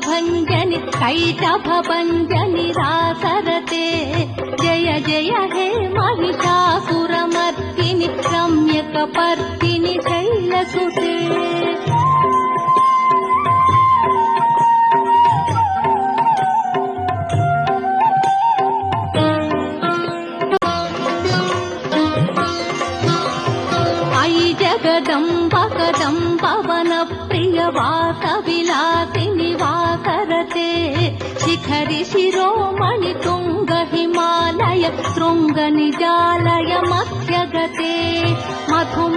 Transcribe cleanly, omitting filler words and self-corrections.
भञ्जनि कैटभभञ्जनि रासरते जय जय हे महिषासुरमर्दिनि रम्यकपर्दिनि शैलसुते जगदम्ब कदम्ब वनप्रिय वासविलासिनि वासरते शिखरि शिरोमणि तुङ्ग हिमालय शृङ्ग निजालय मध्यगते मधु